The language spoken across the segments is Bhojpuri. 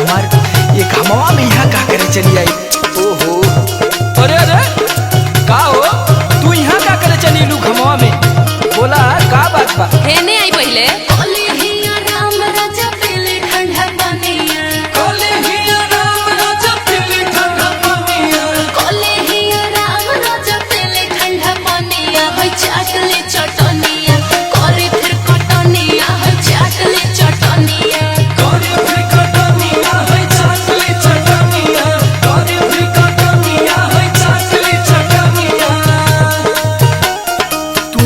हमार ये घमवा में यहाँ का करे चली आई। ओहो अरे अरे का हो तू यहाँ का करे चली लू घमवा में, बोला का बात बा। हेने आई पहले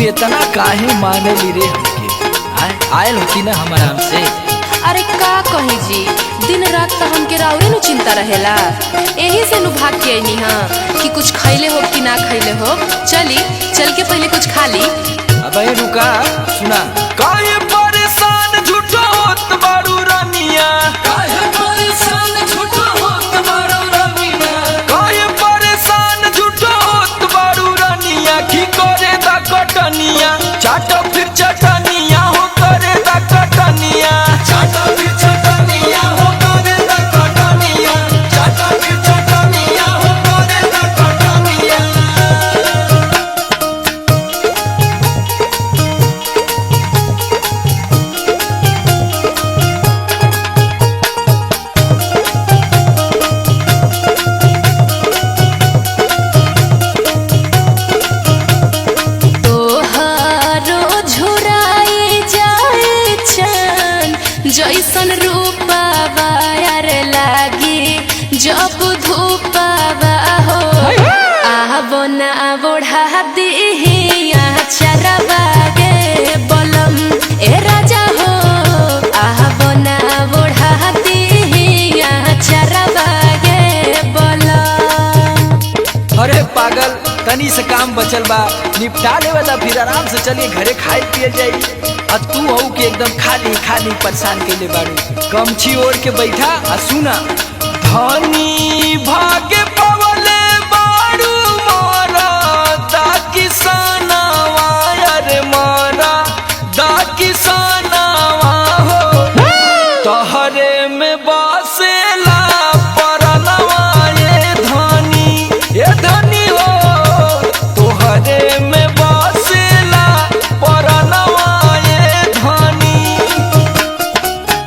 इतना काहे माने ली रे हमके आयल होती ना हमारा हमसे। अरे का कही जी, दिन रात तो हमके राउरे नु चिंता रहेला, यही से नु भाग के आईनी हां कि कुछ खैले हो कि ना खैले हो। चल के पहले कुछ खा ली। अबे रुका सुना, काहे परेशान झूठो होत बारू रानिया, काहे परेशान झूठो होत बारू रानिया, काहे परेशान झूठो होत बारू रानिया, की करे दा कटनिया चाटो फिर चटनिया हो करे दा कटनिया, चाटो फिर चटनिया हो करे दा कटनिया, चाटो फिर चटनिया हो करे दा कटनिया। जैसन रूपावा यार लागी जब धूपावा हो, आवो ना बोढ़ा दिहिया चरवा गे बलम ए राजा हो, आवो ना बोढ़ा दिहिया चरवा गे बलम। अरे पागल तनी से काम बचल बा निपटा ले वाला, फिर आराम से चलिए घरे खाए पिए जाई। आ तू हो के एकदम खाली परेशान के ले बारू, गमछी ओढ़ के बैठा आ सुना, धनी भागे पवले बारू मोरा दा किसानवा, अरे मोरा दा किसानवा हो, तोहरे में बसेला परनवा ये धनी हो, तोहरे में बसेला परनवा ये धनी,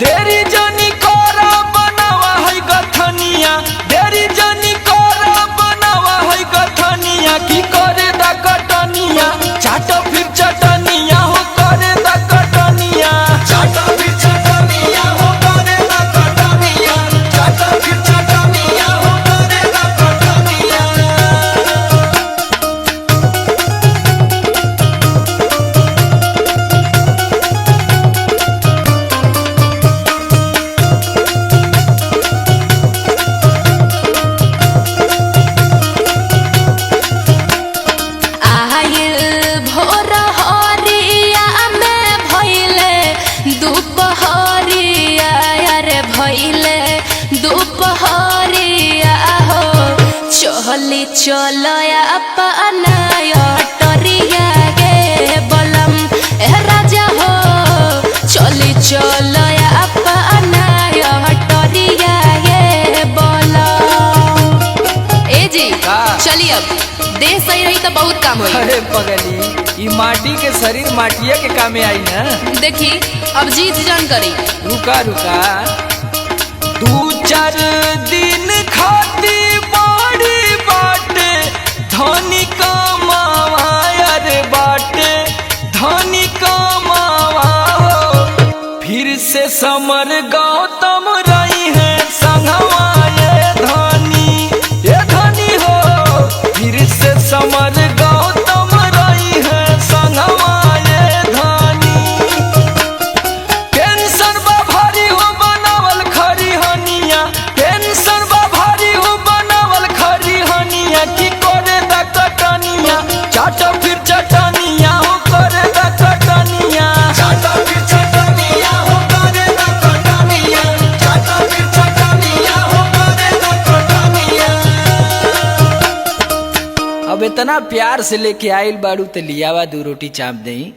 देरी जनी करा बनावा है गथनिया, देरी जनी करा बनावा है गथनिया, की करे दा कटनिया चाटो फिर चटनिया हो करे दा कटनिया, चाटो फिर चटनिया हो करे दा कटनिया, चाटो फिर चटनिया हो करे दा कटनिया। चली चलो अपना टरिया गे बलम ए राजा हो, चली चलो अपना टरिया गे बलम। ए जी चलिए, अब देह सही रही तो बहुत काम होई। अरे पगली ई माटी के शरीर माटिया के कामे आई ना। देखी अब जीत जान करी। रुका रुका, 2-4 दिन खाती बाड़ी बाटे धनी कमावा, अरे बाटे धनी कमावा हो, फिर से समर गौतम रही है संगवा ये धनी हो, फिर से समर गौतम रही है संगवा ये धनी, टेंशन बा भारी हो बनावल खरी हनिया, टेंशन बा भारी हो बनावल खरी हनिया, की करे दा कटनिया चाटो फिर चटनिया हो करे दा कटनिया, चाटो फिर चटनिया हो करे दा कटनिया, चाटो फिर चटनिया हो करे दा कटनिया। अब इतना प्यार से लेके आइल बाड़ू तो लियावा 2 रोटी चाप दई।